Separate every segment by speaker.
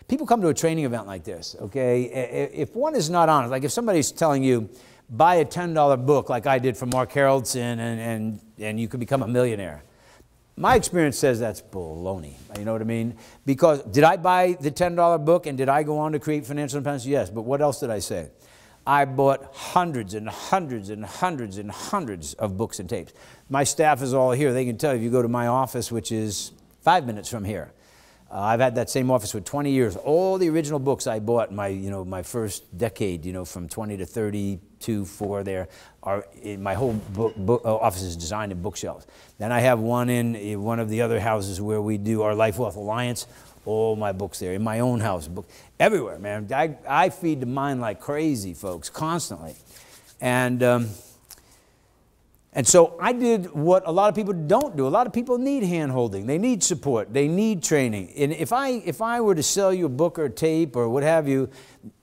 Speaker 1: people come to a training event like this, okay? If one is not honest, like if somebody's telling you, buy a $10 book like I did from Mark Haraldson and you can become a millionaire. My experience says that's baloney, you know what I mean? Because did I buy the $10 book and did I go on to create financial independence? Yes, but what else did I say? I bought hundreds and hundreds and hundreds and hundreds of books and tapes. My staff is all here. They can tell you if you go to my office, which is 5 minutes from here. I've had that same office for 20 years. All the original books I bought my first decade, from 20 to 32, 4 there, are in my whole office is designed in bookshelves. Then I have one in one of the other houses where we do our Life Wealth Alliance. All my books there. In my own house, everywhere, man. I feed the mind like crazy, folks, constantly. And so I did what a lot of people don't do. A lot of people need hand-holding. They need support. They need training. And if I were to sell you a book or a tape or what have you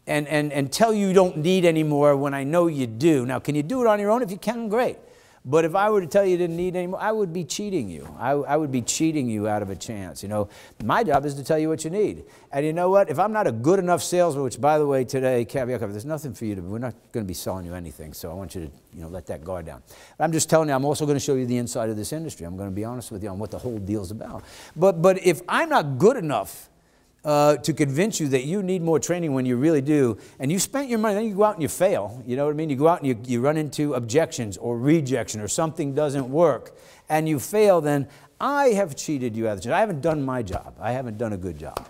Speaker 1: and tell you don't need any more when I know you do. Now, can you do it on your own? If you can, great. But if I were to tell you didn't need any more, I would be cheating you. I would be cheating you out of a chance. My job is to tell you what you need. And you know what? If I'm not a good enough salesman, which by the way today, caveat, there's nothing for you to, we're not going to be selling you anything. So I want you to, let that guard down. But I'm just telling you, I'm also going to show you the inside of this industry. I'm going to be honest with you on what the whole deal's about. But if I'm not good enough to convince you that you need more training when you really do, and you spent your money, then you go out and you fail, you know what I mean? You go out and you run into objections or rejection or something doesn't work, and you fail, then I have cheated you out of the chance. I haven't done my job. I haven't done a good job.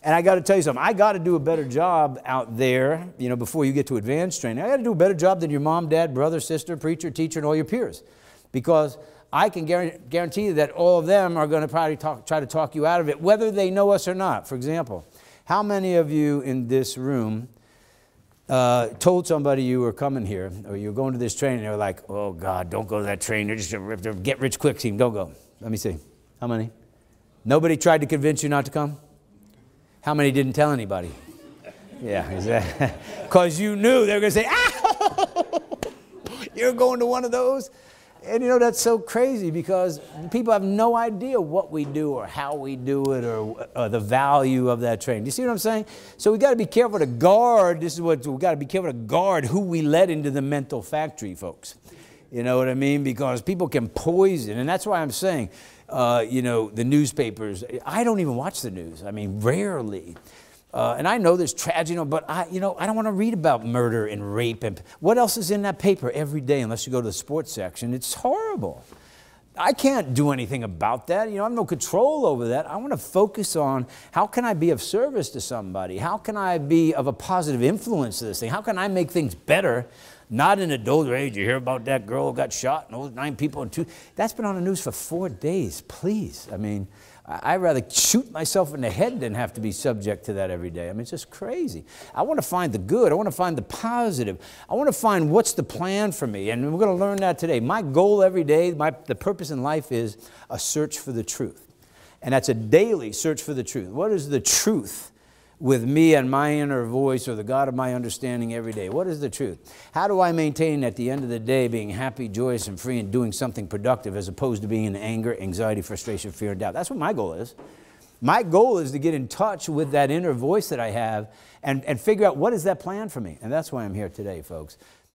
Speaker 1: And I got to tell you something, I got to do a better job out there, before you get to advanced training. I got to do a better job than your mom, dad, brother, sister, preacher, teacher, and all your peers. Because I can guarantee you that all of them are going to probably try to talk you out of it, whether they know us or not. For example, how many of you in this room told somebody you were coming here, or you were going to this training, and they were like, oh, God, don't go to that training. They're just a get-rich-quick team. Don't go. Let me see. How many? Nobody tried to convince you not to come? How many didn't tell anybody? Yeah, exactly. Because you knew they were going to say, ah, you're going to one of those? And that's so crazy because people have no idea what we do or how we do it or the value of that training. Do you see what I'm saying? So we got to be careful to guard. This is what we got to be careful to guard who we let into the mental factory, folks. You know what I mean? Because people can poison, and that's why I'm saying, the newspapers. I don't even watch the news. I mean, rarely. And I know there's tragedy, but I don't want to read about murder and rape. And what else is in that paper every day unless you go to the sports section? It's horrible. I can't do anything about that. I have no control over that. I want to focus on how can I be of service to somebody? How can I be of a positive influence to this thing? How can I make things better? Not in a older age. You hear about that girl who got shot and those 9 people in 2. That's been on the news for 4 days. Please. I mean, I'd rather shoot myself in the head than have to be subject to that every day. I mean, it's just crazy. I want to find the good. I want to find the positive. I want to find what's the plan for me. And we're going to learn that today. My goal every day, the purpose in life is a search for the truth. And that's a daily search for the truth. What is the truth with me and my inner voice, or the God of my understanding every day? What is the truth? How do I maintain at the end of the day being happy, joyous, and free and doing something productive as opposed to being in anger, anxiety, frustration, fear, and doubt? That's what my goal is. My goal is to get in touch with that inner voice that I have and figure out what is that plan for me. And that's why I'm here today, folks.